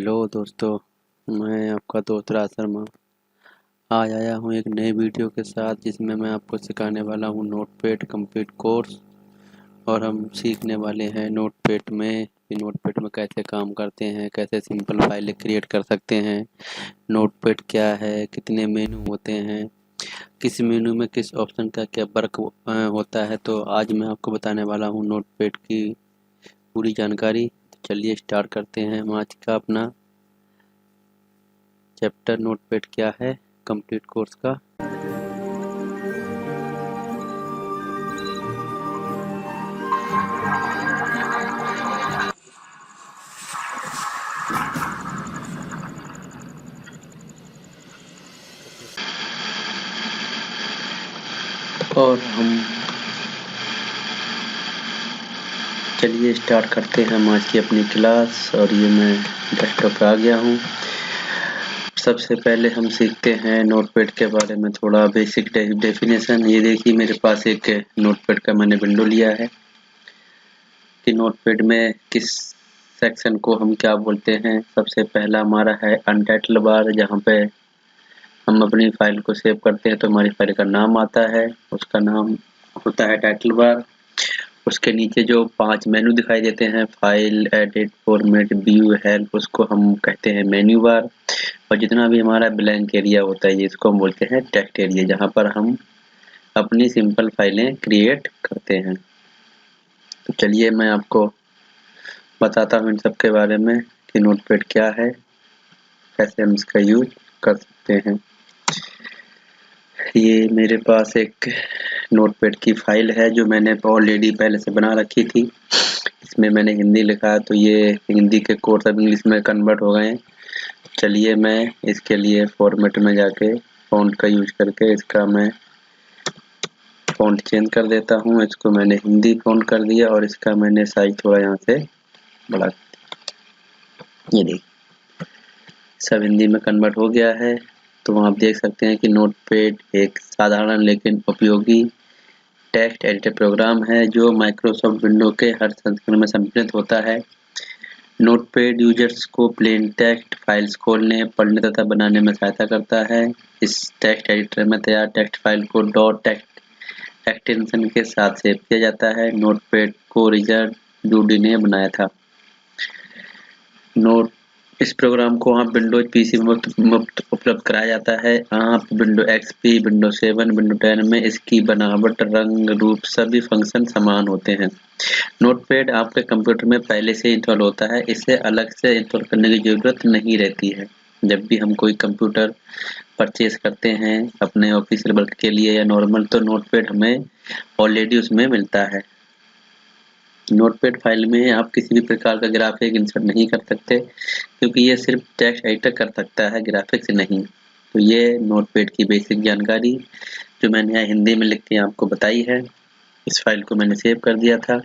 Hello दोस्तों, मैं आपका दोस्त राज शर्मा आज आया हूँ एक नए वीडियो के साथ जिसमें मैं आपको सिखाने वाला हूँ नोटपैड कंप्लीट कोर्स। और हम सीखने वाले हैं नोटपैड में कि नोटपैड में कैसे काम करते हैं, कैसे सिंपल फाइलें क्रिएट कर सकते हैं, नोटपैड क्या है, कितने मेनू होते हैं, किस मेनू में किस ऑप्शन का क्या वर्क होता है। तो आज मैं आपको बताने वाला हूँ नोटपैड की पूरी जानकारी। तो चलिए स्टार्ट करते हैं हम आज का अपना चैप्टर नोटपैड क्या है कंप्लीट कोर्स का। और हम चलिए स्टार्ट करते हैं हम आज की अपनी क्लास। और ये मैं डेस्कटॉप पे आ गया हूँ। सबसे पहले हम सीखते हैं नोटपैड के बारे में थोड़ा बेसिक डेफिनेशन। ये देखिए मेरे पास एक नोटपैड का मैंने विंडो लिया है कि नोटपैड में किस सेक्शन को हम क्या बोलते हैं। सबसे पहला हमारा है अनटाइटल बार, जहाँ पे हम अपनी फाइल को सेव करते हैं तो हमारी फाइल का नाम आता है, उसका नाम होता है टाइटल बार। उसके नीचे जो 5 मेनू दिखाई देते हैं, file, edit, format, view, help, उसको हम कहते हैं मेन्यू बार। और जितना भी हमारा ब्लैंक एरिया होता है इसको हम बोलते हैं टेक्स्ट एरिया, जहाँ पर हम अपनी सिंपल फाइलें क्रिएट करते हैं। तो चलिए मैं आपको बताता हूँ इन सब के बारे में कि नोटपैड क्या है, कैसे हम इसका यूज कर सकते हैं। ये मेरे पास एक नोटपैड की फाइल है जो मैंने ऑलरेडी पहले से बना रखी थी। इसमें मैंने हिंदी लिखा है, तो ये हिंदी के कोर्स अब इंग्लिश में कन्वर्ट हो गए हैं। चलिए मैं इसके लिए फॉर्मेट में जाके फ़ॉन्ट का यूज करके इसका मैं फ़ॉन्ट चेंज कर देता हूँ। इसको मैंने हिंदी फ़ॉन्ट कर दिया और इसका मैंने साइज थोड़ा यहाँ से बढ़ा, ये देखिए सब हिंदी में कन्वर्ट हो गया है। तो आप देख सकते हैं कि नोटपैड एक साधारण लेकिन उपयोगी टेक्स्ट एडिटर प्रोग्राम है जो माइक्रोसॉफ्ट विंडो के हर संस्करण में सम्मिलित होता है। नोटपैड यूजर्स को प्लेन टेक्स्ट फाइल्स खोलने, पढ़ने तथा बनाने में सहायता करता है। इस टेक्स्ट एडिटर में तैयार text file co dot text extension के साथ सेव किया जाता है। नोटपैड को रिचर्ड जूडी ने बनाया था। नोट इस प्रोग्राम को आप विंडोज पीसी में मुफ्त उपलब्ध कराया जाता है। आप विंडो एक्सपी, विंडो 7, विंडो 10 में इसकी बनावट, रंग, रूप सभी फंक्शन समान होते हैं। नोटपैड आपके कंप्यूटर में पहले से इंस्टॉल होता है, इसे अलग से इंस्टॉल करने की ज़रूरत नहीं रहती है। जब भी हम कोई कंप्यूटर परचेज करते हैं अपने ऑफिशियल वर्क के लिए या नॉर्मल, तो नोटपैड हमें ऑलरेडी उसमें मिलता है। नोटपैड फाइल में आप किसी भी प्रकार का ग्राफिक इंसर्ट नहीं कर सकते, क्योंकि ये सिर्फ टेक्स्ट एडिटर कर सकता है, ग्राफिक्स नहीं। तो ये नोटपैड की बेसिक जानकारी जो मैंने यहाँ हिंदी में लिख के आपको बताई है। इस फाइल को मैंने सेव कर दिया था।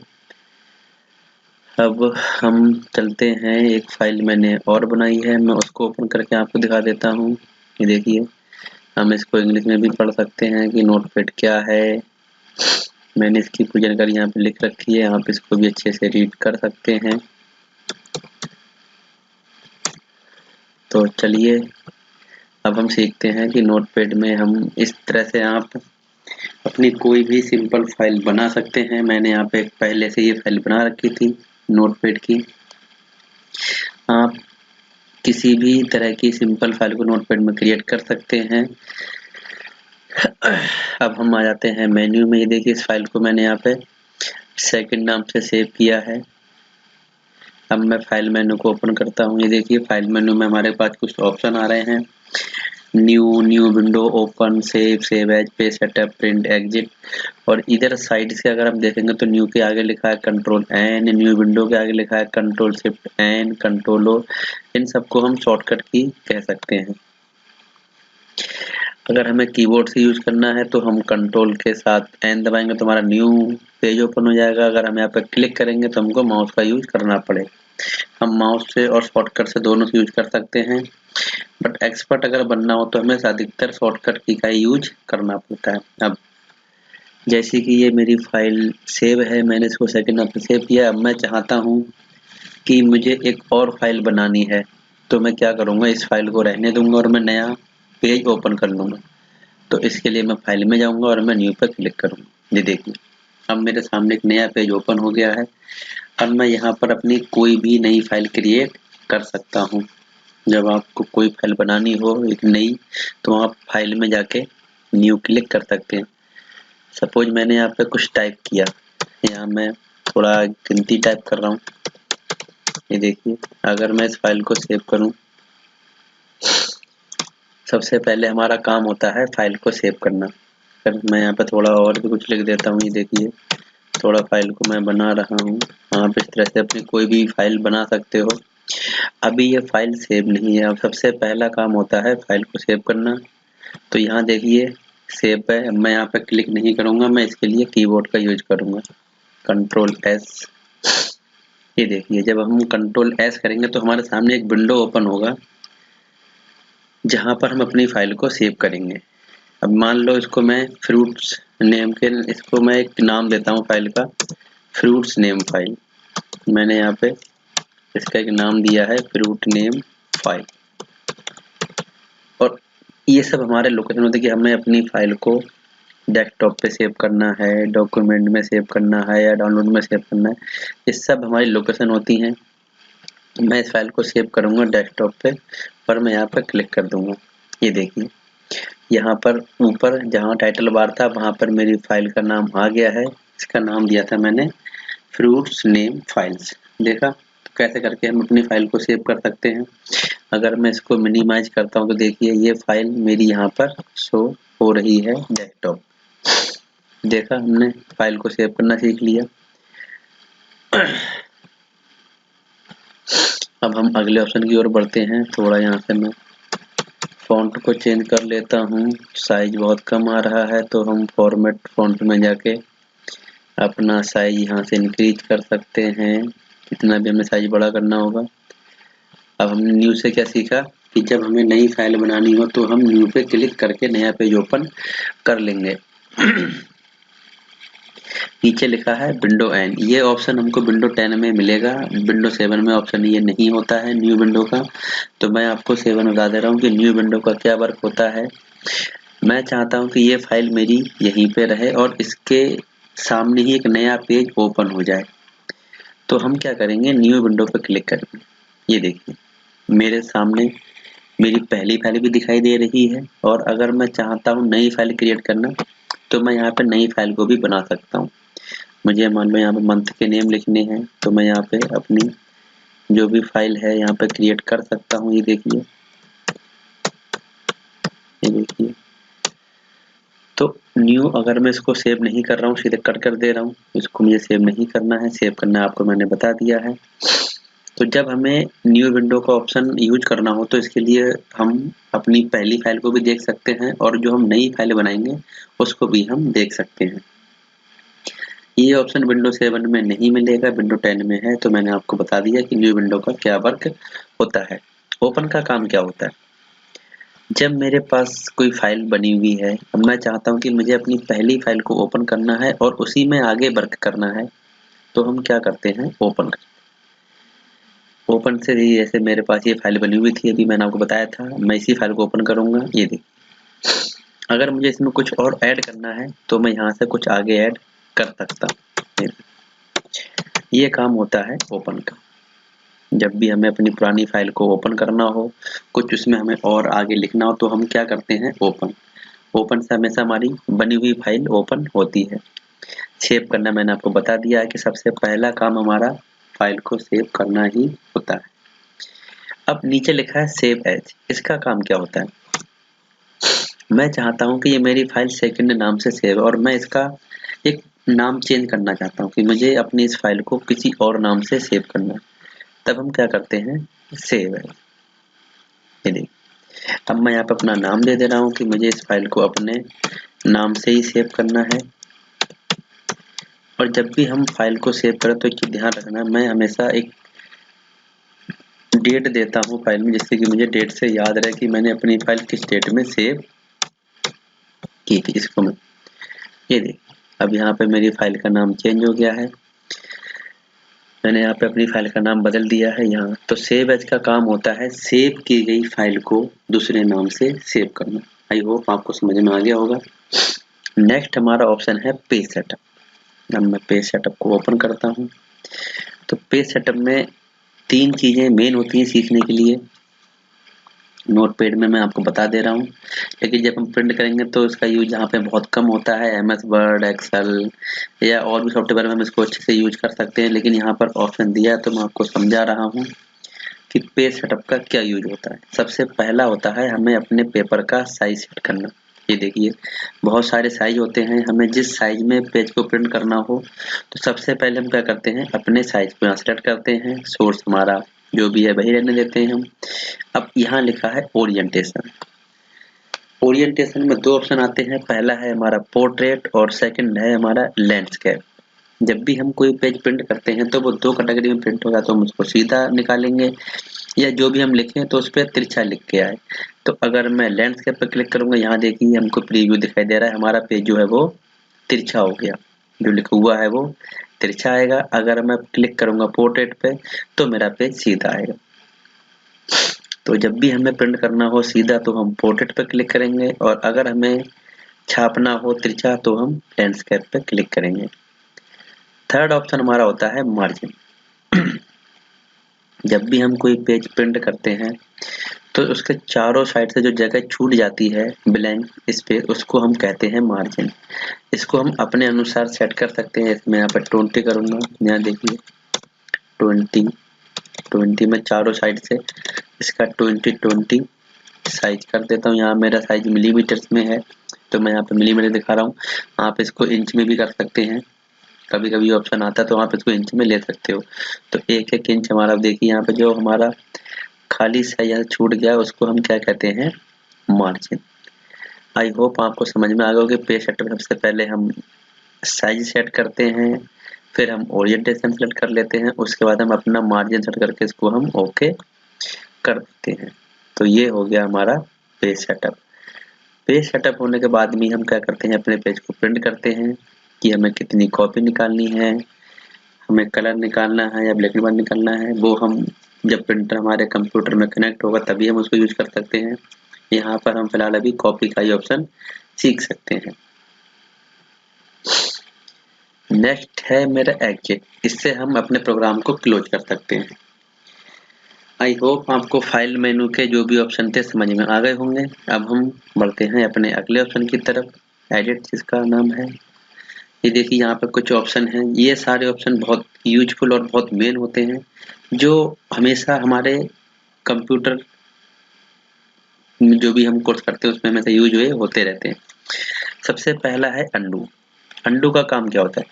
अब हम चलते हैं, एक फाइल मैंने और बनाई है, मैं उसको ओपन करके आपको दिखा देता हूँ। ये देखिए, हम इसको इंग्लिश में भी पढ़ सकते हैं कि नोटपैड क्या है। मैंने इसकी पूरी जानकारी यहाँ पे लिख रखी है, आप इसको भी अच्छे से रीड कर सकते हैं। तो चलिए अब हम सीखते हैं कि नोटपैड में हम इस तरह से आप अपनी कोई भी सिंपल फाइल बना सकते हैं। मैंने यहाँ पे पहले से ये फाइल बना रखी थी नोटपैड की। आप किसी भी तरह की सिंपल फाइल को नोटपैड में क्रिएट कर सकते हैं। अब हम आ जाते हैं मेन्यू में। ये देखिए इस फाइल को मैंने यहाँ पे सेकंड नाम से सेव किया है। अब मैं फाइल मेन्यू को ओपन करता हूँ। ये देखिए फाइल मेन्यू में हमारे पास कुछ ऑप्शन आ रहे हैं, new window, open, save as, page setup, print, exit. और इधर साइड से अगर हम देखेंगे तो न्यू के आगे लिखा है कंट्रोल एन, न्यू विंडो के आगे लिखा है control shift N, control O. इन सबको हम शॉर्टकट की कह सकते हैं। अगर हमें कीबोर्ड से यूज करना है तो हम कंट्रोल के साथ एन दबाएंगे तो हमारा न्यू पेज ओपन हो जाएगा। अगर हम यहाँ पर क्लिक करेंगे तो हमको माउस का यूज करना पड़े। हम माउस से और शॉर्टकट से दोनों से यूज कर सकते हैं, बट एक्सपर्ट अगर बनना हो तो हमें अधिकतर शॉर्टकट की का यूज करना पड़ता है। अब जैसे कि ये मेरी फाइल सेव है, मैंने इसको सेकंड नाम से सेव किया। अब मैं चाहता हूँ कि मुझे एक और फाइल बनानी है, तो मैं क्या करूँगा, इस फाइल को रहने दूंगा और मैं नया पेज ओपन कर लूँगा। तो इसके लिए मैं फाइल में जाऊँगा और मैं न्यू पर क्लिक करूँगा। ये देखिए अब मेरे सामने एक नया पेज ओपन हो गया है। अब मैं यहाँ पर अपनी कोई भी नई फाइल क्रिएट कर सकता हूँ। जब आपको कोई फाइल बनानी हो एक नई, तो आप फाइल में जाके न्यू क्लिक कर सकते हैं। सपोज मैंने यहाँ पे कुछ टाइप किया, यहाँ मैं थोड़ा गिनती टाइप कर रहा हूँ। ये देखिए अगर मैं इस फाइल को सेव करूँ, सबसे पहले हमारा काम होता है फाइल को सेव करना। फिर मैं यहाँ पे थोड़ा और भी कुछ लिख देता हूँ। ये देखिए थोड़ा फाइल को मैं बना रहा हूँ। आप इस तरह से अपनी कोई भी फाइल बना सकते हो। अभी ये फाइल सेव नहीं है। अब सबसे पहला काम होता है फाइल को सेव करना। तो यहाँ देखिए सेव है। मैं यहाँ पे क्लिक नहीं करूँगा, मैं इसके लिए कीबोर्ड का यूज करूँगा, कंट्रोल एस। ये देखिए जब हम कंट्रोल एस करेंगे तो हमारे सामने एक विंडो ओपन होगा जहाँ पर हम अपनी फाइल को सेव करेंगे। अब मान लो इसको मैं फ्रूट्स नेम के, इसको मैं एक नाम देता हूँ फाइल का, फ्रूट्स नेम फाइल। मैंने यहाँ पे इसका एक नाम दिया है फ्रूट नेम फाइल। और ये सब हमारे लोकेशन होते हैं कि हमें अपनी फाइल को डेस्कटॉप पे सेव करना है, डॉक्यूमेंट में सेव करना है या डाउनलोड में सेव करना है। ये सब हमारी लोकेशन होती हैं। मैं इस फाइल को सेव करूँगा डेस्कटॉप पे और मैं यहाँ पर क्लिक कर दूँगा। ये देखिए यहाँ पर ऊपर जहाँ टाइटल बार था वहाँ पर मेरी फाइल का नाम आ गया है। इसका नाम दिया था मैंने फ्रूट्स नेम फाइल्स। देखा तो कैसे करके हम अपनी फाइल को सेव कर सकते हैं। अगर मैं इसको मिनिमाइज करता हूँ तो देखिए ये फाइल मेरी यहाँ पर शो हो रही है डेस्कटॉप। देखा हमने फाइल को सेव करना सीख लिया। अब हम अगले ऑप्शन की ओर बढ़ते हैं। थोड़ा यहाँ से मैं फॉन्ट को चेंज कर लेता हूँ, साइज बहुत कम आ रहा है तो हम फॉर्मेट फॉन्ट में जाके अपना साइज यहाँ से इंक्रीज कर सकते हैं, कितना भी हमें साइज बड़ा करना होगा। अब हमने न्यू से क्या सीखा कि जब हमें नई फाइल बनानी हो तो हम न्यू पे क्लिक करके नया पेज ओपन कर लेंगे। नीचे लिखा है विंडो एन, ये ऑप्शन हमको विंडो 10 में मिलेगा, विंडो 7 में ऑप्शन ये नहीं होता है न्यू विंडो का। तो मैं आपको 7 बता दे रहा हूँ कि न्यू विंडो का क्या वर्क होता है। मैं चाहता हूँ कि ये फाइल मेरी यहीं पे रहे और इसके सामने ही एक नया पेज ओपन हो जाए। तो हम क्या करेंगे, न्यू विंडो पर क्लिक करेंगे। ये देखिए मेरे सामने मेरी पहली फाइल भी दिखाई दे रही है और अगर मैं चाहता हूँ नई फाइल क्रिएट करना तो मैं यहाँ पे नई फाइल को भी बना सकता हूँ। मुझे मान लो यहाँ पे मंथ के नेम लिखने हैं तो मैं यहाँ पे अपनी जो भी फाइल है यहाँ पे क्रिएट कर सकता हूँ। ये देखिए तो न्यू अगर मैं इसको सेव नहीं कर रहा हूँ, सीधे कट कर दे रहा हूँ, इसको मुझे सेव नहीं करना है। सेव करना आपको मैंने बता दिया है। तो जब हमें न्यू विंडो का ऑप्शन यूज करना हो तो इसके लिए हम अपनी पहली फाइल को भी देख सकते हैं और जो हम नई फाइल बनाएंगे उसको भी हम देख सकते हैं। ये ऑप्शन विंडो 7 में नहीं मिलेगा, विंडो 10 में है। तो मैंने आपको बता दिया कि न्यू विंडो का क्या वर्क होता है। ओपन का काम क्या होता है, जब मेरे पास कोई फाइल बनी हुई है, अब मैं चाहता हूँ कि मुझे अपनी पहली फाइल को ओपन करना है और उसी में आगे वर्क करना है, तो हम क्या करते हैं, ओपन से ही जैसे मेरे पास ये फाइल बनी हुई थी, अभी मैंने आपको बताया था, मैं इसी फाइल को ओपन करूँगा। ये देखिए अगर मुझे इसमें कुछ और ऐड करना है तो मैं यहाँ से कुछ आगे ऐड कर सकता हूँ। ये काम होता है ओपन का। जब भी हमें अपनी पुरानी फाइल को ओपन करना हो, कुछ उसमें हमें और आगे लिखना हो तो हम क्या करते हैं, ओपन से हमेशा हमारी बनी हुई फाइल ओपन होती है। सेव करना मैंने आपको बता दिया है कि सबसे पहला काम हमारा फाइल को सेव करना ही होता है। अब नीचे लिखा है सेव एज, इसका काम क्या होता है, मैं चाहता हूं कि ये मेरी फाइल सेकंड नाम से सेव है और मैं इसका एक नाम चेंज करना चाहता हूं कि मुझे अपनी इस फाइल को किसी और नाम से सेव करना है। तब हम क्या करते हैं, सेव एज। ये देखिए अब मैं यहाँ पे अपना नाम दे रहा हूँ कि मुझे इस फाइल को अपने नाम से ही सेव करना है। और जब भी हम फाइल को सेव करें तो एक ध्यान रखना, मैं हमेशा एक डेट देता हूँ फाइल में, जिससे कि मुझे डेट से याद रहे कि मैंने अपनी फाइल किस डेट में सेव की थी। इसको मैं ये देखिए अब यहाँ पे मेरी फाइल का नाम चेंज हो गया है। मैंने यहाँ पे अपनी फाइल का नाम बदल दिया है यहाँ। तो सेव एज का काम होता है सेव की गई फाइल को दूसरे नाम से सेव करना। आई होप आपको समझ में आ गया होगा। नेक्स्ट हमारा ऑप्शन है पेज सेटअप। अब मैं पेज सेटअप को ओपन करता हूँ। तो पेज सेटअप में 3 चीजें मेन होती हैं सीखने के लिए। नोटपैड में मैं आपको बता दे रहा हूँ, लेकिन जब हम प्रिंट करेंगे तो इसका यूज यहाँ पे बहुत कम होता है। एमएस वर्ड, एक्सेल या और भी सॉफ्टवेयर में हम इसको अच्छे से यूज कर सकते हैं, लेकिन यहाँ पर ऑप्शन दिया है तो मैं आपको समझा रहा हूँ कि पेज सेटअप का क्या यूज होता है। सबसे पहला होता है हमें अपने पेपर का साइज सेट करना। ये देखिए बहुत सारे साइज होते हैं, हमें जिस साइज में पेज को प्रिंट करना हो तो सबसे पहले हम क्या करते हैं, अपने साइज को यहाँ सेलेक्ट करते हैं। सोर्स हमारा जो भी है वही रहने देते हैं हम। अब यहाँ लिखा है ओरिएंटेशन। ओरिएंटेशन में 2 ऑप्शन आते हैं, पहला है हमारा पोर्ट्रेट और सेकंड है हमारा लैंडस्केप। जब भी हम कोई पेज प्रिंट करते हैं तो वो 2 कैटेगरी में प्रिंट होगा, तो हम उसको सीधा निकालेंगे या जो भी हम लिखें तो उस पर तिरछा लिख के आए। तो अगर मैं लैंडस्केप पर क्लिक करूंगा, यहाँ देखिए हमको प्रीव्यू दिखाई दे रहा है, हमारा पेज जो है वो तिरछा हो गया, जो लिखा हुआ है वो तिरछा आएगा। अगर मैं क्लिक करूंगा पोर्ट्रेट पे तो मेरा पेज सीधा आएगा। तो जब भी हमें प्रिंट करना हो सीधा तो हम पोर्ट्रेट पे क्लिक करेंगे, और अगर हमें छापना हो तिरछा तो हम लैंडस्केप पे क्लिक करेंगे। थर्ड ऑप्शन हमारा होता है मार्जिन। जब भी हम कोई पेज प्रिंट करते हैं तो उसके चारों साइड से जो जगह छूट जाती है ब्लैंक स्पेस, उसको हम कहते हैं मार्जिन। इसको हम अपने अनुसार सेट कर सकते हैं। इसमें यहाँ पर 20 करूंगा, यहाँ देखिए 20 में चारों साइड से इसका 20 साइज कर देता हूँ। यहाँ मेरा साइज मिलीमीटर्स में है तो मैं यहाँ पे मिलीमीटर दिखा रहा हूँ। आप इसको इंच में भी कर सकते हैं, कभी कभी ऑप्शन आता है तो आप इसको इंच में ले सकते हो। तो 1-1 इंच हमारा देखिए यहाँ पे जो हमारा खाली साइज छूट गया उसको हम क्या कहते हैं, मार्जिन। आई होप आपको समझ में आ गया कि पेज सेटअप में सबसे पहले हम साइज सेट करते हैं, फिर हम ओरिएंटेशन सेलेक्ट कर लेते हैं, उसके बाद हम अपना मार्जिन सेट करके इसको हम ओके कर देते हैं। तो ये हो गया हमारा पेज सेटअप। पेज सेटअप होने के बाद में हम क्या करते हैं, अपने पेज को प्रिंट करते हैं कि हमें कितनी कॉपी निकालनी है, हमें कलर निकालना है या ब्लैक एंड व्हाइट निकालना है। वो हम जब प्रिंटर हमारे कंप्यूटर में कनेक्ट होगा तभी हम उसको यूज कर सकते हैं। यहाँ पर हम फिलहाल अभी कॉपी का ही ऑप्शन सीख सकते हैं। नेक्स्ट है मेरा एग्जिट। इससे हम अपने प्रोग्राम को क्लोज कर सकते हैं। आई होप आपको फाइल मेनू के जो भी ऑप्शन थे समझ में आ गए होंगे। अब हम बढ़ते हैं अपने अगले ऑप्शन की तरफ, एडिट जिसका नाम है। ये देखिए यहाँ पे कुछ ऑप्शन हैं, ये सारे ऑप्शन बहुत यूजफुल और बहुत मेन होते हैं जो हमेशा हमारे कंप्यूटर जो भी हम कोर्स करते हैं उसमें हमेशा यूज हुए होते रहते हैं। सबसे पहला है अंडू। अंडू का काम क्या होता है,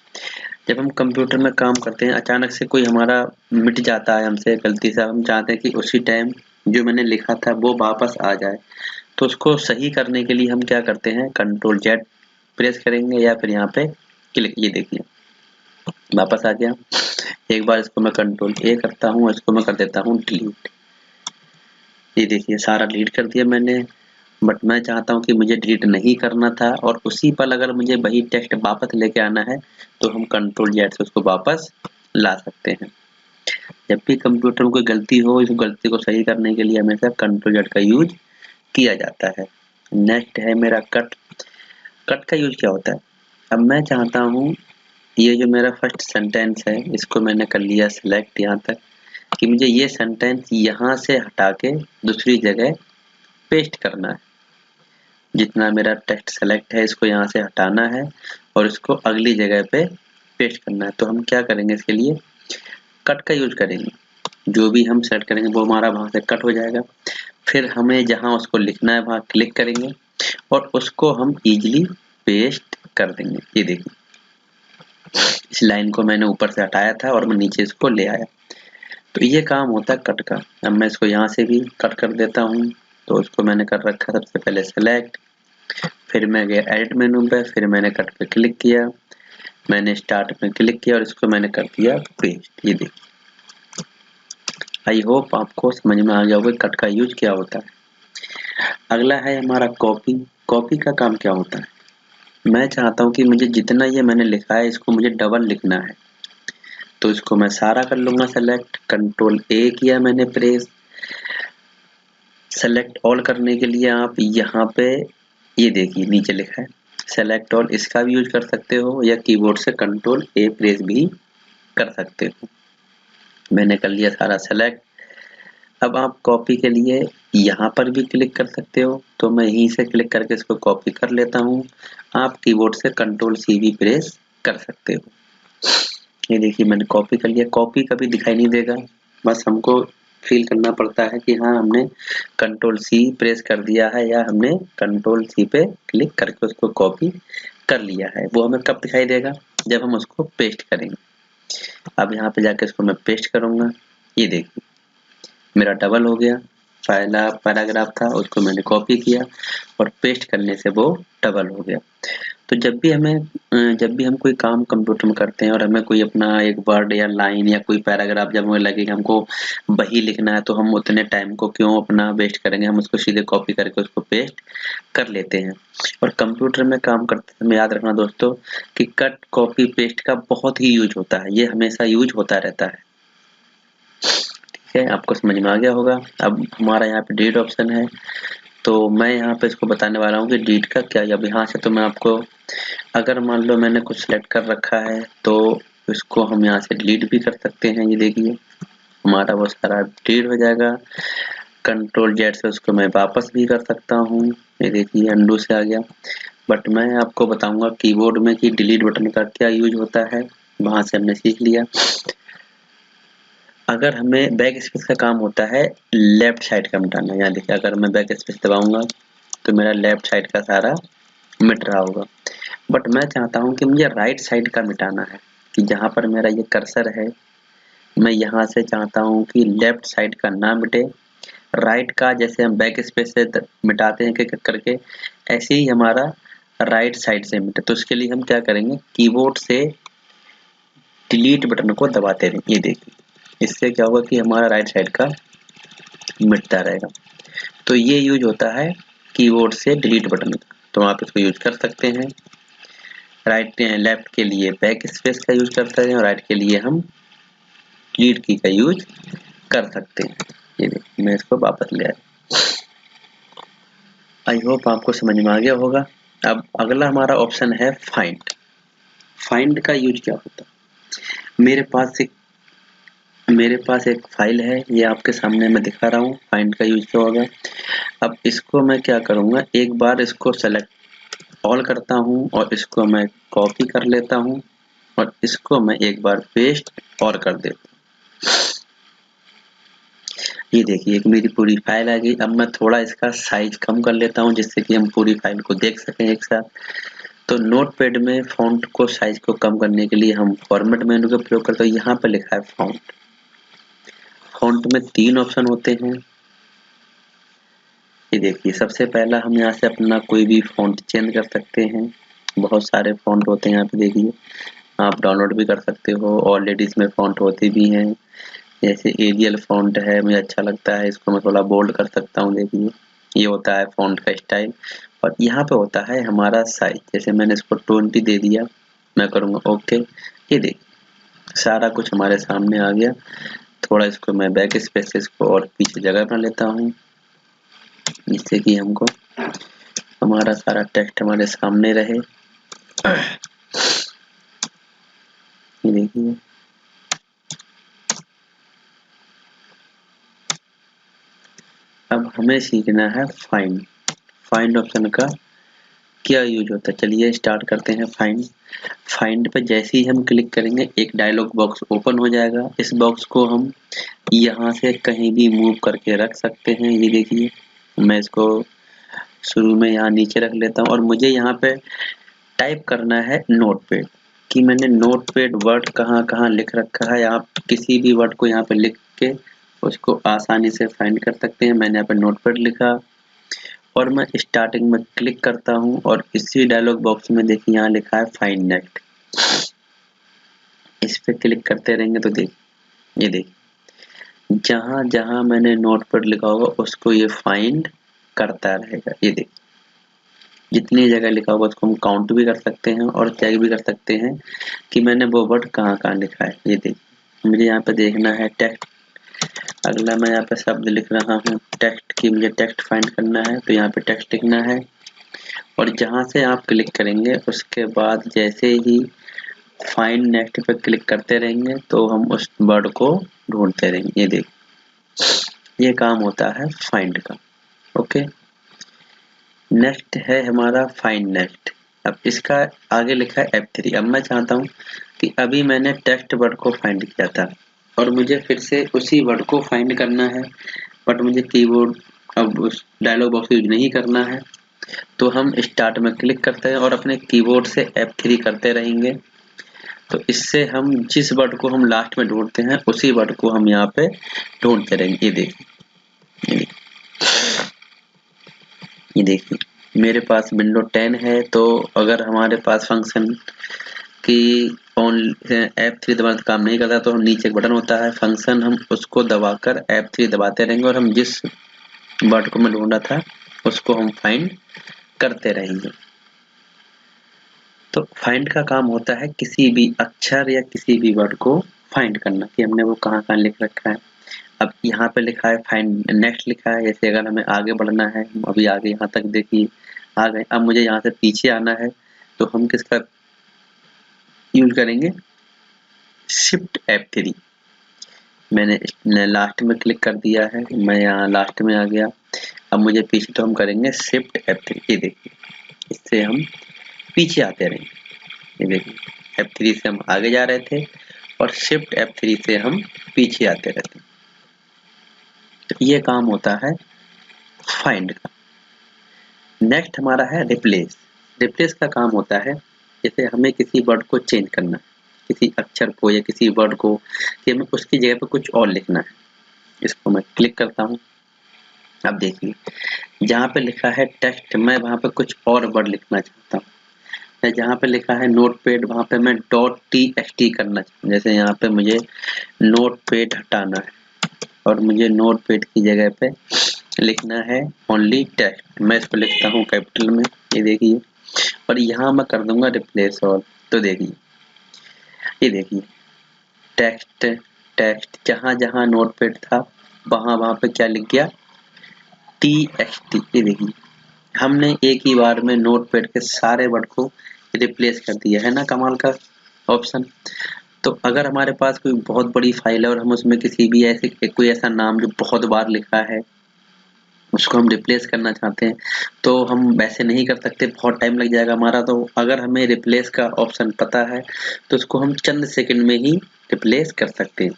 जब हम कंप्यूटर में काम करते हैं अचानक से कोई हमारा मिट जाता है हमसे गलती से, हम चाहते हैं कि उसी टाइम जो मैंने लिखा था वो वापस आ जाए। तो उसको सही करने के लिए हम क्या करते हैं, Ctrl+Z प्रेस करेंगे या फिर यहाँ पे क्लिक। ये देखिए वापस आ गया। एक बार इसको मैं Ctrl+A करता हूँ, इसको मैं कर देता हूँ डिलीट। ये देखिए सारा डिलीट कर दिया मैंने, बट मैं चाहता हूँ कि मुझे डिलीट नहीं करना था और उसी पर अगर मुझे वही टेक्स्ट वापस लेके आना है तो हम Ctrl+Z से उसको वापस ला सकते हैं। जब भी कंप्यूटर में कोई गलती हो, इस गलती को सही करने के लिए हमेशा Ctrl+Z का यूज किया जाता है। नेक्स्ट है मेरा कट। कट का यूज क्या होता है, अब मैं चाहता हूँ ये जो मेरा फर्स्ट सेंटेंस है इसको मैंने कर लिया सिलेक्ट यहाँ तक कि मुझे ये सेंटेंस यहाँ से हटा के दूसरी जगह पेस्ट करना है। जितना मेरा टेक्स्ट सेलेक्ट है इसको यहाँ से हटाना है और इसको अगली जगह पे पेस्ट करना है। तो हम क्या करेंगे, इसके लिए कट का यूज करेंगे। जो भी हम सेलेक्ट करेंगे वो हमारा वहां से कट हो जाएगा। फिर हमें जहां उसको लिखना है वहां क्लिक करेंगे और उसको हम इजीली पेस्ट कर देंगे। ये देखिए इस लाइन को मैंने ऊपर से हटाया था और मैं नीचे इसको ले आया। तो ये काम होता है कट का। अब मैं इसको यहाँ से भी कट कर देता हूँ। तो उसको मैंने कर रखा सबसे पहले सेलेक्ट, फिर मैं गया एडिट मेनू पे, फिर मैंने कट पे क्लिक किया, मैंने स्टार्ट में क्लिक किया और इसको मैंने कर दिया पेस्ट। ये देखिए आई होप आपको समझ में आ गया होगा कट का यूज क्या होता है। अगला है हमारा कॉपी। कॉपी का काम क्या होता है, मैं चाहता हूँ कि मुझे जितना ये मैंने लिखा है इसको मुझे डबल लिखना है। तो इसको मैं सारा कर लूंगा सेलेक्ट, कंट्रोल ए किया मैंने प्रेस। सेलेक्ट ऑल करने के लिए आप यहाँ पे ये देखिए नीचे लिखा है सेलेक्ट ऑल, इसका भी यूज कर सकते हो या कीबोर्ड से कंट्रोल ए प्रेस भी कर सकते हो। मैंने कर लिया सारा सेलेक्ट। अब आप कॉपी के लिए यहाँ पर भी क्लिक कर सकते हो, तो मैं यहीं से क्लिक करके इसको कॉपी कर लेता हूँ। आप कीबोर्ड से कंट्रोल सी भी प्रेस कर सकते हो। ये देखिए मैंने कॉपी कर लिया। कॉपी कभी दिखाई नहीं देगा, बस हमको फील करना पड़ता है कि हाँ हमने कंट्रोल सी प्रेस कर दिया है या हमने कंट्रोल सी पे क्लिक करके उसको कॉपी कर लिया है। वो हमें कब दिखाई देगा, जब हम उसको पेस्ट करेंगे। अब यहाँ पे जाके इसको मैं पेस्ट करूंगा। ये देखिए मेरा डबल हो गया, पहला पैराग्राफ था उसको मैंने कॉपी किया और पेस्ट करने से वो डबल हो गया। तो जब भी हम कोई काम कंप्यूटर में करते हैं और हमें कोई अपना एक वर्ड या लाइन या कोई पैराग्राफ जब हमें लगे कि हमको वही लिखना है, तो हम उतने टाइम को क्यों अपना वेस्ट करेंगे, हम उसको सीधे कॉपी करके उसको पेस्ट कर लेते हैं। और कंप्यूटर में काम करते समय याद रखना दोस्तों कि कट कॉपी पेस्ट का बहुत ही यूज होता है, ये हमेशा यूज होता रहता है। ठीक है, आपको समझ में आ गया होगा। अब हमारा यहाँ पे डिलीट ऑप्शन है, तो मैं यहाँ पे इसको बताने वाला हूँ कि डिलीट का क्या है। अब यहाँ से तो मैं आपको, अगर मान लो मैंने कुछ सेलेक्ट कर रखा है तो इसको हम यहाँ से डिलीट भी कर सकते हैं। ये देखिए हमारा वो सारा डिलीट हो जाएगा। कंट्रोल जेड से उसको मैं वापस भी कर सकता हूँ। ये देखिए अंडू से आ गया। बट मैं आपको बताऊंगा कीबोर्ड में कि डिलीट बटन का क्या यूज होता है, वहां से हमने सीख लिया। अगर हमें बैक स्पेस का काम होता है लेफ्ट साइड का मिटाना, यहाँ देखिए अगर मैं बैक स्पेस दबाऊंगा तो मेरा लेफ्ट साइड का सारा मिट रहा होगा। बट मैं चाहता हूँ कि मुझे राइट साइड का मिटाना है, कि जहाँ पर मेरा ये कर्सर है मैं यहाँ से चाहता हूँ कि लेफ्ट साइड का ना मिटे, राइट का जैसे हम बैक स्पेस से मिटाते हैं एक करके, ऐसे ही हमारा राइट साइड से मिटे। तो उसके लिए हम क्या करेंगे, कीबोर्ड से डिलीट बटन को दबाते रहें। ये देखिए इससे क्या होगा कि हमारा राइट साइड का मिटता रहेगा। तो ये यूज होता है कीबोर्ड से डिलीट बटन का, तो आप इसको यूज कर सकते हैं। राइट लेफ्ट के लिए बैक स्पेस का यूज करते हैं और राइट के लिए हम डिलीट की का यूज कर सकते हैं। ये देखिए मैं इसको वापस ले आया। आई होप आपको समझ में आ गया होगा। अब अगला हमारा ऑप्शन है फाइंड। फाइंड का यूज क्या होता है, मेरे पास एक फाइल है, ये आपके सामने मैं दिखा रहा हूँ। फाइंड का यूज क्या होगा, अब इसको मैं क्या करूँगा, एक बार इसको सेलेक्ट ऑल करता हूँ और इसको मैं कॉपी कर लेता हूँ और इसको मैं एक बार पेस्ट और कर देता हूँ। ये देखिए एक मेरी पूरी फाइल आ गई। अब मैं थोड़ा इसका साइज कम कर लेता हूँ जिससे कि हम पूरी फाइल को देख सकें एक साथ। तो नोटपैड में फॉन्ट को साइज को कम करने के लिए हम फॉर्मेट मेनू का प्रयोग करते हैं। यहाँ पर लिखा है फॉन्ट। फॉन्ट में 3 ऑप्शन होते हैं। ये देखिए सबसे पहला हम यहाँ से अपना कोई भी फॉन्ट चेंज कर सकते हैं। बहुत सारे फॉन्ट होते हैं यहाँ पे देखिए, आप डाउनलोड भी कर सकते हो। ऑलरेडी इसमें फॉन्ट होते भी हैं, जैसे एरियल फॉन्ट है, मुझे अच्छा लगता है, इसको मैं थोड़ा बोल्ड कर सकता हूँ। देखिए ये होता है फॉन्ट का स्टाइल। और यहाँ पे होता है हमारा साइज, जैसे मैंने इसको 20 दे दिया, मैं करूँगा ओके। ये देखिए सारा कुछ हमारे सामने आ गया। थोड़ा इसको मैं बैक स्पेस से इसको और पीछे जगह बना लेता हूँ जिससे कि हमको हमारा सारा टेक्स्ट हमारे सामने रहे। ये देखिए अब हमें सीखना है फाइंड। फाइंड ऑप्शन का क्या यूज होता है, चलिए स्टार्ट करते हैं फाइंड। फाइंड पे जैसे ही हम क्लिक करेंगे एक डायलॉग बॉक्स ओपन हो जाएगा। इस बॉक्स को हम यहाँ से कहीं भी मूव करके रख सकते हैं। ये देखिए मैं इसको शुरू में यहाँ नीचे रख लेता हूँ और मुझे यहाँ पे टाइप करना है नोटपैड, कि मैंने नोटपैड वर्ड कहाँ कहाँ लिख रखा है। आप किसी भी वर्ड को यहाँ पे लिख के उसको आसानी से फाइंड कर सकते हैं। मैंने यहाँ पे नोटपैड लिखा और मैं स्टार्टिंग में क्लिक करता हूँ और इसी डायलॉग बॉक्स में देखिए यहाँ लिखा है फाइंड नेक्स्ट। इस पे क्लिक करते रहेंगे तो देखिए ये देखिए जहाँ जहाँ मैंने नोटपैड लिखा होगा उसको ये फाइंड करता रहेगा। ये देखिए जितनी जगह लिखा होगा उसको हम काउंट भी कर सकते हैं और चेक भी कर सकते हैं कि मैंने वो वर्ड कहाँ कहाँ लिखा है। ये देखिए मुझे यहाँ पे देखना है टेक्स्ट। अगला मैं यहाँ पे शब्द लिख रहा हूँ टेक्स्ट की, मुझे टेक्स्ट फाइंड करना है, तो यहाँ पे टेक्स्ट लिखना है और जहाँ से आप क्लिक करेंगे उसके बाद जैसे ही फाइंड नेक्स्ट पे क्लिक करते रहेंगे तो हम उस वर्ड को ढूंढते रहेंगे। ये देखिए, ये काम होता है फाइंड का। ओके, नेक्स्ट है हमारा फाइंड नेक्स्ट। अब इसका आगे लिखा है F3। अब मैं चाहता हूँ कि अभी मैंने टेक्स्ट वर्ड को फाइंड किया था और मुझे फिर से उसी वर्ड को फाइंड करना है, बट मुझे कीबोर्ड अब उस डायलॉग बॉक्स यूज नहीं करना है, तो हम स्टार्ट में क्लिक करते हैं और अपने कीबोर्ड से F3 करते रहेंगे। तो इससे हम जिस वर्ड को हम लास्ट में ढूंढते हैं उसी वर्ड को हम यहाँ पे ढूंढते रहेंगे। ये देखिए मेरे पास विंडो 10 है, तो अगर हमारे पास फंक्शन की F3 दबाना काम नहीं करता तो हम नीचे एक बटन होता है फंक्शन, हम उसको दबाकर F3 दबाते रहेंगे और हम जिस वर्ड को मैं ढूंढा था उसको हम फाइंड करते रहेंगे। तो फाइंड का काम होता है किसी भी अक्षर या किसी भी वर्ड को फाइंड करना कि हमने वो कहाँ लिख रखा है। अब यहाँ पे लिखा है फाइंड नेक्स्ट लिखा है, जैसे अगर हमें आगे बढ़ना है, अभी आगे यहाँ तक देखिए आ गए। अब मुझे यहाँ से पीछे आना है तो हम किसका यूज करेंगे, शिफ्ट F3। मैंने लास्ट में क्लिक कर दिया है, मैं यहाँ लास्ट में आ गया। अब मुझे पीछे तो हम करेंगे शिफ्ट F3। ये देखिए इससे हम पीछे आते रहेंगे। ये देखिए F3 से हम आगे जा रहे थे और शिफ्ट F3 से हम पीछे आते रहते हैं। तो ये काम होता है फाइंड का। नेक्स्ट हमारा है रिप्लेस। रिप्लेस का काम होता है जैसे हमें किसी वर्ड को चेंज करना है, किसी अक्षर को या किसी वर्ड को, कि हमें उसकी जगह पे कुछ और लिखना है। इसको मैं क्लिक करता हूँ। अब देखिए जहाँ पे लिखा है टेक्स्ट, मैं वहाँ पे कुछ और वर्ड लिखना चाहता हूँ। या जहाँ पे लिखा है नोटपैड, वहाँ पे मैं .txt करना चाहता हूँ। जैसे यहाँ पे मुझे नोटपैड हटाना है और मुझे नोटपैड की जगह पे लिखना है ओनली टेक्स्ट, मैं इसको लिखता हूँ कैपिटल में। ये देखिए, और यहाँ मैं कर दूंगा रिप्लेस ऑल। तो देखिए ये देखिए टेक्स्ट टेक्स्ट जहाँ जहाँ नोटपैड था वहाँ पे क्या लिख गया, TXT। ये देखिए हमने एक ही बार में नोटपैड के सारे वर्ड को रिप्लेस कर दिया है ना, कमाल का ऑप्शन। तो अगर हमारे पास कोई बहुत बड़ी फाइल है और हम उसमें किसी भी कोई ऐसा नाम जो बहुत बार लिखा है उसको हम रिप्लेस करना चाहते हैं तो हम वैसे नहीं कर सकते, बहुत टाइम लग जाएगा हमारा। तो अगर हमें रिप्लेस का ऑप्शन पता है तो उसको हम चंद सेकंड में ही रिप्लेस कर सकते हैं।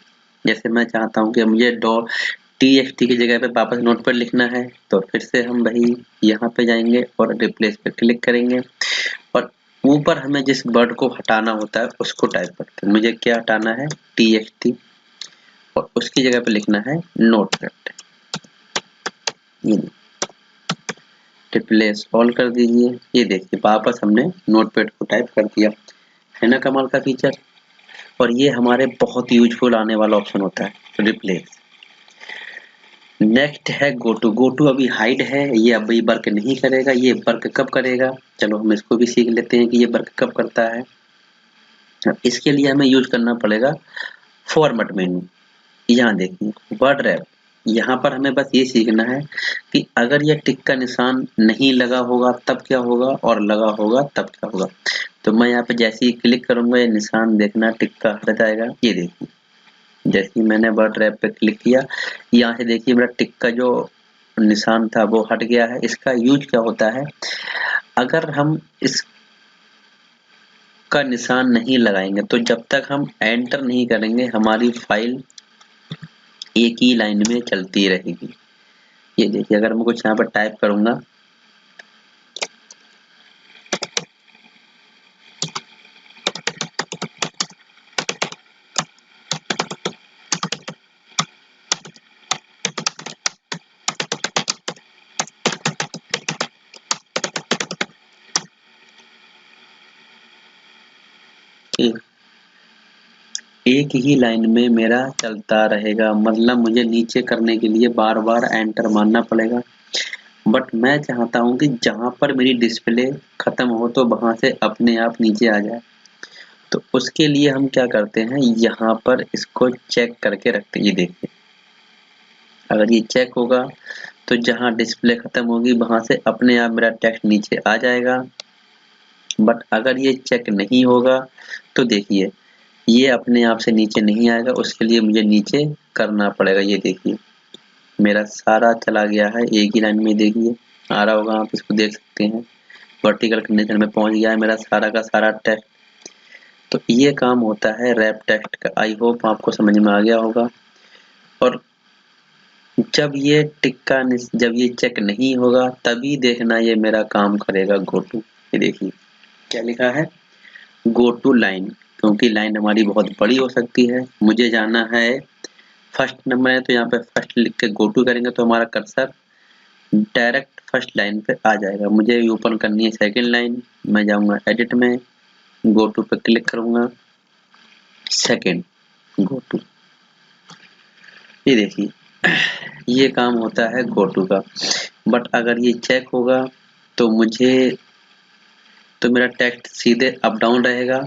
जैसे मैं चाहता हूँ कि मुझे .txt की जगह पे वापस नोटपैड लिखना है, तो फिर से हम वही यहाँ पे जाएंगे और रिप्लेस पे क्लिक करेंगे और ऊपर हमें जिस वर्ड को हटाना होता है उसको टाइप करते हैं। मुझे क्या हटाना है, TXT, और उसकी जगह पे लिखना है नोटपैड। ये रिप्लेस ऑल कर दीजिए। ये देखिए वापस हमने नोटपैड को टाइप कर दिया, है ना कमाल का फीचर। और ये हमारे बहुत यूजफुल आने वाला ऑप्शन होता है रिप्लेस। नेक्स्ट है गोटू। गोटू अभी हाइड है, ये अभी वर्क नहीं करेगा। ये वर्क कब करेगा, चलो हम इसको भी सीख लेते हैं कि ये वर्क कब करता है। इसके लिए हमें यूज करना पड़ेगा फॉर्मेट मेनू। यहाँ देखिए वर्ड रैप, यहाँ पर हमें बस ये सीखना है कि अगर यह टिक का निशान नहीं लगा होगा तब क्या होगा और लगा होगा तब क्या होगा। तो मैं यहाँ पे जैसे ही क्लिक करूंगा ये निशान देखना टिक का हट जाएगा। ये देखिए जैसे ही मैंने वर्ड रैप पे क्लिक किया, यहाँ से देखिए मेरा टिक का जो निशान था वो हट गया है। इसका यूज क्या होता है, अगर हम इस का निशान नहीं लगाएंगे तो जब तक हम एंटर नहीं करेंगे हमारी फाइल एक ही लाइन में चलती रहेगी। ये देखिए अगर मैं कुछ यहाँ पर टाइप करूंगा, एक ही लाइन में मेरा चलता रहेगा, मतलब मुझे नीचे करने के लिए बार बार एंटर मारना पड़ेगा। बट मैं चाहता हूं कि जहां पर मेरी डिस्प्ले खत्म हो तो वहां से अपने आप नीचे आ जाए। तो उसके लिए हम क्या करते हैं, यहाँ पर इसको चेक करके रखते हैं। ये देखिए, अगर ये चेक होगा तो जहाँ डिस्प्ले खत्म होगी वहां से अपने आप मेरा टेक्स्ट नीचे आ जाएगा। बट अगर ये चेक नहीं होगा तो देखिए ये अपने आप से नीचे नहीं आएगा, उसके लिए मुझे नीचे करना पड़ेगा। ये देखिए मेरा सारा चला गया है एक ही लाइन में, देखिए आ रहा होगा, आप इसको देख सकते हैं। वर्टिकल कंडीशन में पहुंच गया है मेरा सारा का सारा टेक्स्ट। तो ये काम होता है रैप टेक्स्ट का। आई होप आपको समझ में आ गया होगा। और जब ये टिक्का जब ये चेक नहीं होगा तभी देखना ये मेरा काम करेगा गो टू। ये देखिए क्या लिखा है, गो टू लाइन, क्योंकि लाइन हमारी बहुत बड़ी हो सकती है। मुझे जाना है फर्स्ट नंबर है तो यहाँ पे फर्स्ट लिख के गो टू करेंगे तो हमारा कर्सर डायरेक्ट फर्स्ट लाइन पे आ जाएगा। मुझे ओपन करनी है सेकंड लाइन, मैं जाऊंगा एडिट में, गो टू पे क्लिक करूंगा, सेकंड गो टू। ये देखिए ये काम होता है गो टू का। बट अगर ये चेक होगा तो मेरा टेक्स्ट सीधे अप डाउन रहेगा,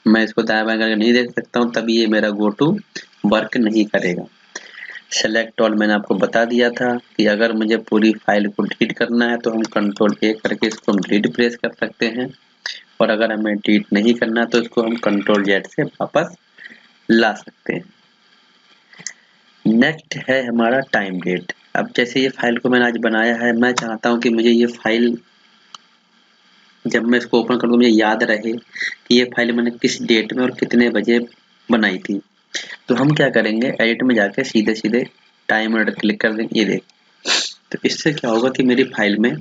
मैं इसको दाएं बाएं करके नहीं देख सकता हूँ, तभी ये मेरा गो टू वर्क नहीं करेगा। सेलेक्ट ऑल मैंने आपको बता दिया था कि अगर मुझे पूरी फाइल को डिलीट करना है तो हम कंट्रोल ए करके इसको हम डिलीट प्रेस कर सकते हैं, और अगर हमें डिलीट नहीं करना तो इसको हम कंट्रोल जेड से वापस ला सकते हैं। नेक्स्ट है हमारा टाइम डेट। अब जैसे ये फाइल को मैंने आज बनाया है, मैं चाहता हूँ कि मुझे ये फाइल जब मैं इसको ओपन करूँ मुझे याद रहे कि ये फाइल मैंने किस डेट में और कितने बजे बनाई थी। तो हम क्या करेंगे, एडिट में जाके सीधे सीधे टाइम और डेट क्लिक कर देंगे। ये देख, तो इससे क्या होगा कि मेरी फाइल में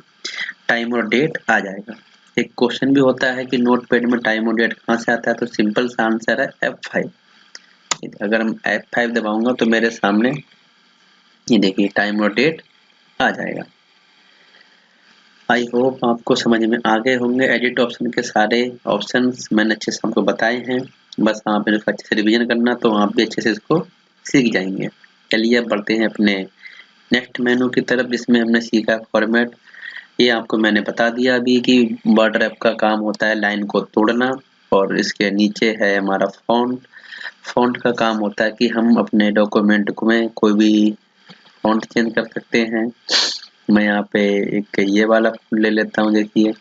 टाइम और डेट आ जाएगा। एक क्वेश्चन भी होता है कि नोटपैड में टाइम और डेट कहाँ से आता है, तो सिंपल सा आंसर है F5। अगर हम F5 दबाऊंगा तो मेरे सामने ये देखिए टाइम और डेट आ जाएगा। आई होप आपको समझ में आ गए होंगे। एडिट ऑप्शन के सारे ऑप्शंस मैंने अच्छे से आपको बताए हैं, बस आप इसको अच्छे से रिवीजन करना तो आप भी अच्छे से इसको सीख जाएंगे। चलिए अब बढ़ते हैं अपने नेक्स्ट मेनू की तरफ, जिसमें हमने सीखा फॉर्मेट। ये आपको मैंने बता दिया अभी कि वर्ड रैप का काम होता है लाइन को तोड़ना, और इसके नीचे है हमारा फॉन्ट। फॉन्ट का काम होता है कि हम अपने डॉक्यूमेंट में कोई भी फॉन्ट चेंज कर सकते हैं। मैं यहाँ पे एक ये वाला ले लेता हूँ, देखिए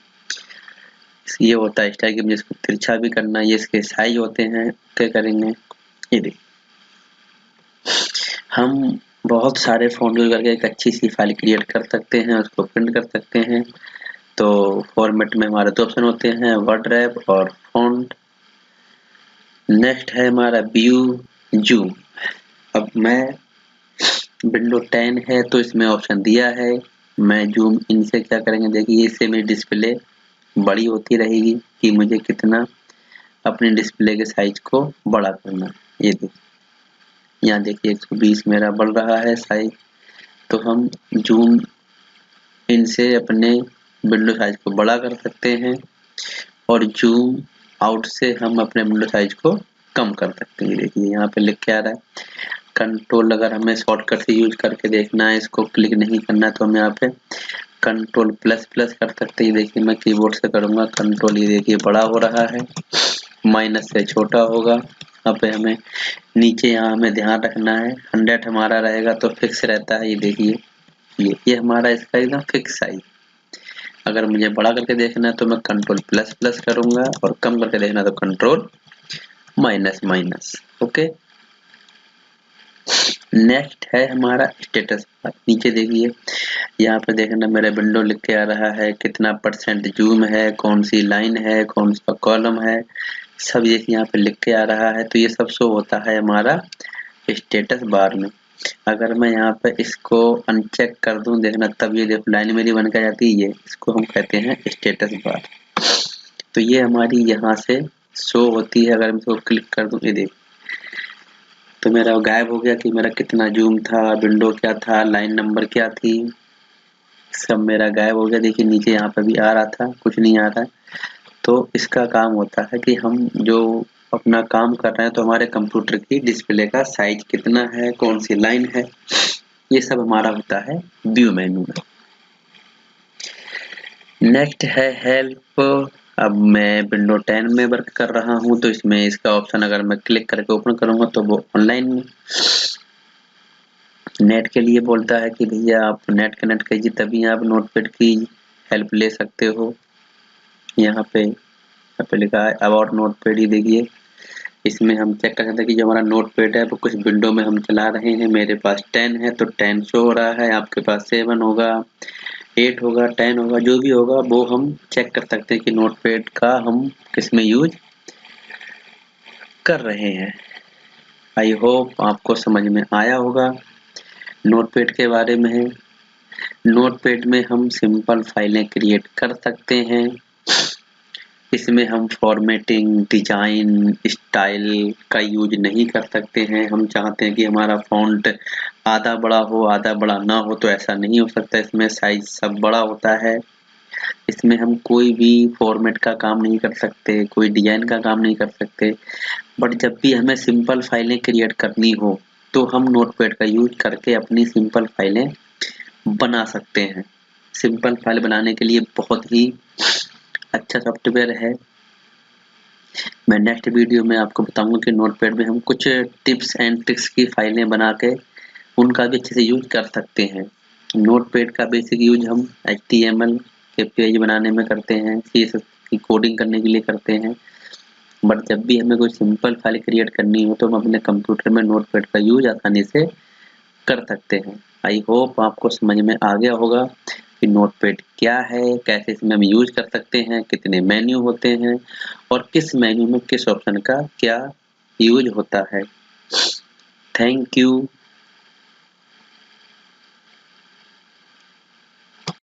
ये होता है स्टाइल कि मुझे इसको तिरछा भी करना है, ये इसके साइज होते हैं, क्या करेंगे ये देखिए। हम बहुत सारे फॉन्ट यूज करके एक अच्छी सी फाइल क्रिएट कर सकते हैं, उसको प्रिंट कर सकते हैं। तो फॉर्मेट में हमारे दो ऑप्शन होते हैं, वर्ड रैप और फॉन्ट। नेक्स्ट है हमारा व्यू जूम। अब मैं विंडो 10 है तो इसमें ऑप्शन दिया है, मैं जूम इन से क्या करेंगे, देखिए इससे मेरी डिस्प्ले बड़ी होती रहेगी कि मुझे कितना अपने डिस्प्ले के साइज को बड़ा करना। ये देखिए यहाँ देखिए 120 मेरा बढ़ रहा है साइज। तो हम जूम इन से अपने विंडो साइज को बड़ा कर सकते हैं, और जूम आउट से हम अपने विंडो साइज को कम कर सकते हैं। देखिए यहाँ पे लिख के आ रहा है कंट्रोल, अगर हमें शॉर्टकट से यूज करके देखना है, इसको क्लिक नहीं करना है तो हम यहाँ पे कंट्रोल प्लस प्लस कर सकते हैं। देखिए मैं कीबोर्ड से करूंगा कंट्रोल, ये देखिए बड़ा हो रहा है, माइनस से छोटा होगा। यहाँ पे हमें नीचे यहाँ हमें ध्यान रखना है 100 हमारा रहेगा तो फिक्स रहता है। ये देखिए ये हमारा इसका एकदम फिक्स साइज। अगर मुझे बड़ा करके देखना है तो मैं कंट्रोल प्लस प्लस करूंगा, और कम करके देखना तो control minus minus. Okay, next है हमारा स्टेटस बार। नीचे देखिए यहाँ पे देखना मेरा विंडो लिख के आ रहा है कितना % जूम है, कौन सी लाइन है, कौन सा कॉलम है, सब ये यहाँ पे लिख के आ रहा है। तो ये सब शो होता है हमारा स्टेटस बार में। अगर मैं यहाँ पे इसको अनचेक कर दूं, देखना तब ये देखो लाइन मेरी बन के जाती है, इसको हम कहते हैं स्टेटस बार। तो ये हमारी यहाँ से शो होती है। अगर मैं इसको क्लिक कर दूं, ये देख तो मेरा गायब हो गया कि मेरा कितना जूम था, विंडो क्या था, लाइन नंबर क्या थी, सब मेरा गायब हो गया। देखिए नीचे यहाँ पे भी आ रहा था, कुछ नहीं आ रहा है। तो इसका काम होता है कि हम जो अपना काम कर रहे हैं तो हमारे कंप्यूटर की डिस्प्ले का साइज कितना है, कौन सी लाइन है, ये सब हमारा होता है व्यू मेनू में। नेक्स्ट है हेल्प अब मैं विंडो 10 में वर्क कर रहा हूँ, तो इसमें इसका ऑप्शन अगर मैं क्लिक करके ओपन करूँगा तो वो ऑनलाइन नेट के लिए बोलता है कि भैया आप नेट कनेक्ट कीजिए, तभी आप नोटपैड की हेल्प ले सकते हो। यहाँ पे लिखा है अबाउट नोटपैड, ये देखिए इसमें हम चेक कर सकते हैं कि जो हमारा नोटपैड है वो कुछ विंडो में हम चला रहे हैं। मेरे पास 10 है तो 10 शो हो रहा है, आपके पास 7 होगा, 8 होगा, 10 होगा, जो भी होगा वो हम चेक कर सकते हैं कि नोटपैड का हम किसमें यूज कर रहे हैं। आई होप आपको समझ में आया होगा नोटपैड के बारे में। है नोटपैड में हम सिंपल फाइलें क्रिएट कर सकते हैं। इसमें हम फॉर्मेटिंग, डिजाइन, स्टाइल का यूज नहीं कर सकते हैं। हम चाहते हैं कि हमारा फॉन्ट आधा बड़ा हो आधा बड़ा ना हो, तो ऐसा नहीं हो सकता। इसमें साइज सब बड़ा होता है। इसमें हम कोई भी फॉर्मेट का काम नहीं कर सकते, कोई डिजाइन का काम नहीं कर सकते। बट जब भी हमें सिंपल फाइलें क्रिएट करनी हो तो हम नोटपैड का यूज करके अपनी सिंपल फाइलें बना सकते हैं। सिंपल फाइल बनाने के लिए बहुत ही अच्छा सॉफ्टवेयर है। मैं नेक्स्ट वीडियो में आपको बताऊंगा कि नोटपैड में हम कुछ टिप्स एंड ट्रिक्स की फाइलें बना के उनका भी अच्छे से यूज कर सकते हैं। नोटपैड का बेसिक यूज हम HTML के पेज बनाने में करते हैं, CSS की कोडिंग करने के लिए करते हैं। बट जब भी हमें कोई सिंपल फाइल क्रिएट करनी हो तो हम अपने कंप्यूटर में नोटपैड का यूज आसानी से कर सकते हैं। आई होप आपको समझ में आ गया होगा कि नोटपैड क्या है, कैसे इसमें हम यूज कर सकते हैं, कितने मेन्यू होते हैं और किस मेन्यू में किस ऑप्शन का क्या यूज होता है। Thank you.